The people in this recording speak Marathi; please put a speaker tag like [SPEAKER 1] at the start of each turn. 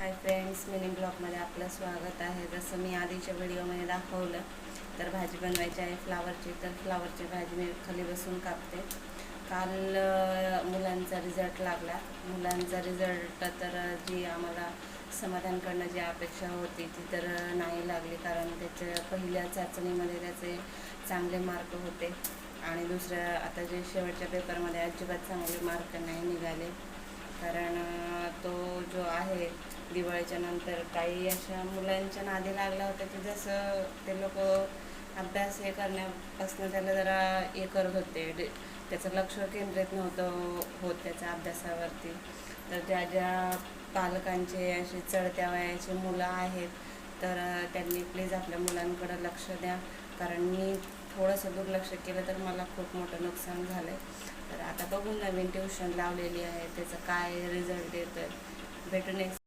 [SPEAKER 1] हाय फ्रेंड्स, मिनी ब्लॉगमध्ये आपलं स्वागत आहे. जसं मी आधीच्या व्हिडिओमध्ये दाखवलं तर भाजी बनवायची आहे फ्लावरची. तर फ्लावरची भाजी मी खाली बसून कापते. काल मुलांचा रिझल्ट लागला. मुलांचा रिझल्ट तर जी आम्हाला समाधानकडनं जी अपेक्षा होती ती तर नाही लागली, कारण त्याच्या पहिल्या चाचणीमध्ये त्याचे चांगले मार्क होते आणि दुसऱ्या आता जे शेवटच्या पेपरमध्ये अजिबात चांगले मार्क नाही निघाले. कारण तो जो आहे दिवाळीच्या नंतर काही अशा मुलांच्या नादी लागला होता की जसं ते लोक अभ्यास हे करण्यापासून त्याला जरा हे करत होते, त्याचं लक्ष केंद्रित नव्हतं होत त्याच्या अभ्यासावरती. तर ज्या ज्या पालकांचे असे चढत्या वयाचे मुलं आहेत तर त्यांनी प्लीज आपल्या मुलांकडं लक्ष द्या, कारण मी थोडंसं दुर्लक्ष केलं तर मला खूप मोठं नुकसान झालं. तर आता बघून नवीन ट्युशन लावलेली आहे, त्याचं काय रिझल्ट येतं भेटू नेक्स्ट